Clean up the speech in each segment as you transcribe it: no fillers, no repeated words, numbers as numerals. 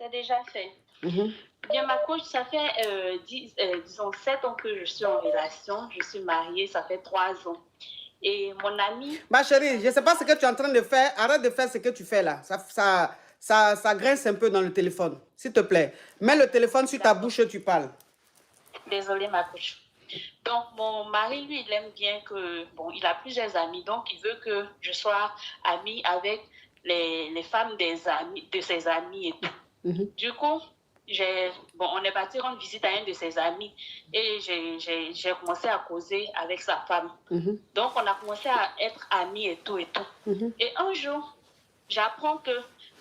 c'est déjà fait. Mhm. Bien, ma coach, ça fait, disons, 7 ans que je suis en relation. Je suis mariée, ça fait 3 ans. Et mon ami... Ma chérie, je ne sais pas ce que tu es en train de faire. Arrête de faire ce que tu fais là. Ça grince un peu dans le téléphone. S'il te plaît. Mets le téléphone sur ta bouche et tu parles. Désolée, ma coach. Donc, mon mari, lui, il aime bien que... Bon, il a plusieurs amis, donc il veut que je sois amie avec les femmes des amis, de ses amis et tout. Mhm. Du coup, on est parti rendre visite à un de ses amis et j'ai commencé à causer avec sa femme. Mhm. Donc, on a commencé à être amis et tout et tout. Mhm. Et un jour, j'apprends que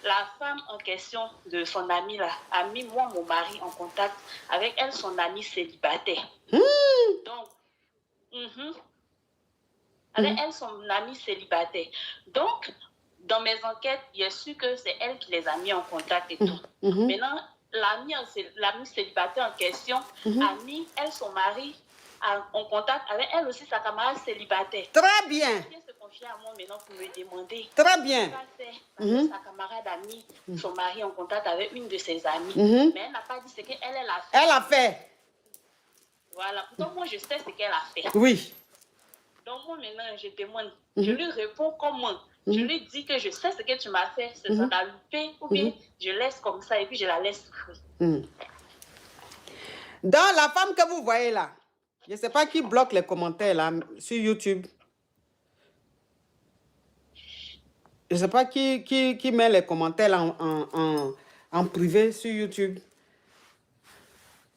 la femme en question de son ami là a mis moi, mon mari, en contact avec elle, son ami célibataire. Donc, avec elle, son ami célibataire. Donc, dans mes enquêtes, j'ai su que c'est elle qui les a mis en contact et tout. Maintenant, l'ami célibataire en question a mis, elle, son mari, en contact avec elle aussi, sa camarade célibataire. Très bien. Elle vient se confier à moi maintenant pour me demander. Très bien. Parce que sa camarade a mis son mari en contact avec une de ses amies. Mais elle n'a pas dit ce qu'elle a fait. Elle a fait. Voilà. Pourtant, moi, je sais ce qu'elle a fait. Oui. Donc, moi, maintenant, je demande. Je lui réponds comment. Je lui dis que je sais ce que tu m'as fait. Ça t'a loupé. Ou bien, je laisse comme ça et puis je la laisse souffrir. Dans la femme que vous voyez là, je ne sais pas qui bloque les commentaires là sur YouTube. Je ne sais pas qui met les commentaires là en privé sur YouTube.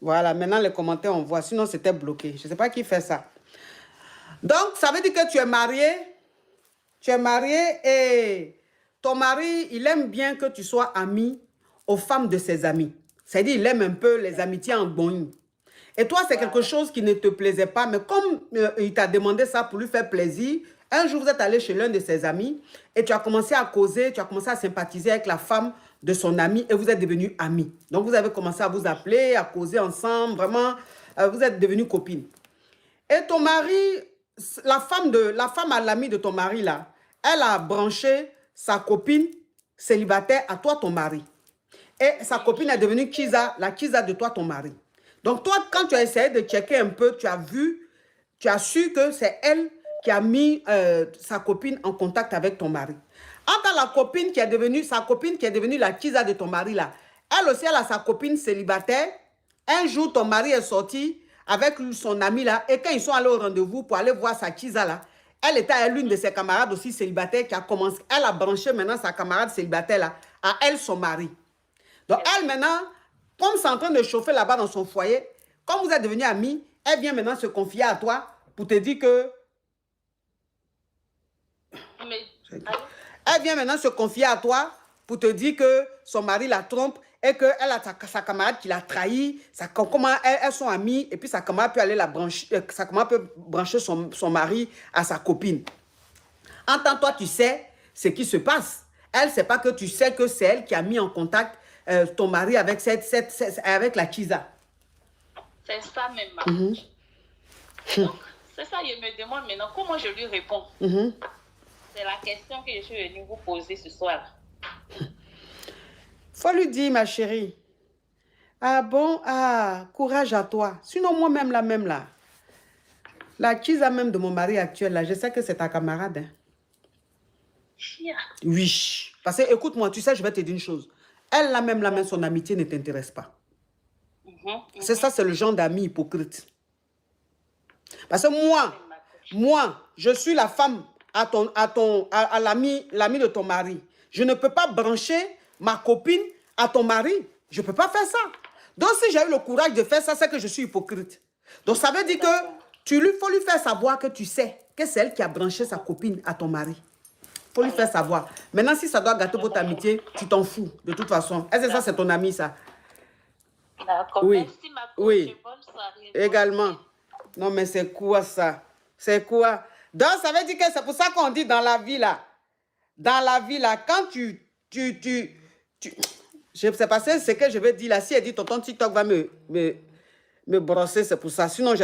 Voilà, maintenant les commentaires on voit. Sinon, c'était bloqué. Je ne sais pas qui fait ça. Donc, ça veut dire que tu es marié. Tu es marié et ton mari, il aime bien que tu sois ami aux femmes de ses amis. C'est-à-dire, il aime un peu les amitiés en bonne. Et toi, c'est quelque chose qui ne te plaisait pas. Mais comme il t'a demandé ça pour lui faire plaisir, un jour, vous êtes allé chez l'un de ses amis et tu as commencé à causer, tu as commencé à sympathiser avec la femme de son ami et vous êtes devenus amis. Donc, vous avez commencé à vous appeler, à causer ensemble. Vraiment, vous êtes devenus copines. Et ton mari, la femme à l'ami de ton mari, là, elle a branché sa copine célibataire à toi, ton mari. Et sa copine est devenue Kiza, la Kiza de toi, ton mari. Donc, toi, quand tu as essayé de checker un peu, tu as vu, tu as su que c'est elle qui a mis sa copine en contact avec ton mari. Entre la copine qui est devenue, sa copine qui est devenue la Kiza de ton mari, là, elle aussi, elle a sa copine célibataire. Un jour, ton mari est sorti avec son ami, là, et quand ils sont allés au rendez-vous pour aller voir sa Kiza, là, elle était à l'une de ses camarades aussi célibataires qui a commencé, elle a branché maintenant sa camarade célibataire, là, à elle, son mari. Donc, elle, maintenant, comme c'est en train de chauffer là-bas dans son foyer, comme vous êtes devenus amis, elle vient maintenant se confier à toi pour te dire que... Elle vient maintenant se confier à toi pour te dire que son mari la trompe et qu'elle a sa camarade qui l'a trahi. Comment elles sont amies et puis sa camarade peut aller la brancher, sa camarade peut brancher son mari à sa copine. En tant que toi, tu sais ce qui se passe. Elle ne sait pas que tu sais que c'est elle qui a mis en contact ton mari avec, avec la Kiza. C'est ça même, ma Donc, c'est ça, je me demande maintenant comment je lui réponds. C'est la question que je suis venue vous poser ce soir. Faut lui dire, ma chérie. Ah bon, ah, courage à toi. Sinon, moi-même, là. La Kiza même de mon mari actuel, là, je sais que c'est ta camarade. Hein. Yeah. Oui. Parce que, écoute-moi, tu sais, je vais te dire une chose. Elle, là même, son amitié ne t'intéresse pas. C'est ça, c'est le genre d'ami hypocrite. Parce que moi, je suis la femme à l'ami de ton mari. Je ne peux pas brancher ma copine à ton mari. Je ne peux pas faire ça. Donc, si j'ai eu le courage de faire ça, c'est que je suis hypocrite. Donc, ça veut dire que faut lui faire savoir que tu sais que c'est elle qui a branché sa copine à ton mari. Il faut lui faire savoir. Maintenant, si ça doit gâter votre amitié, tu t'en fous, de toute façon. Est-ce que ça, c'est ton ami, ça? D'accord. Oui. Merci, ma coach. Oui. Bonne soirée. Également. Non, mais c'est quoi ça? C'est quoi? Donc, ça veut dire que c'est pour ça qu'on dit dans la vie, là. Dans la vie, là, quand je sais pas ce que je vais dire là. Si elle dit, tonton TikTok va me brosser, c'est pour ça. Sinon,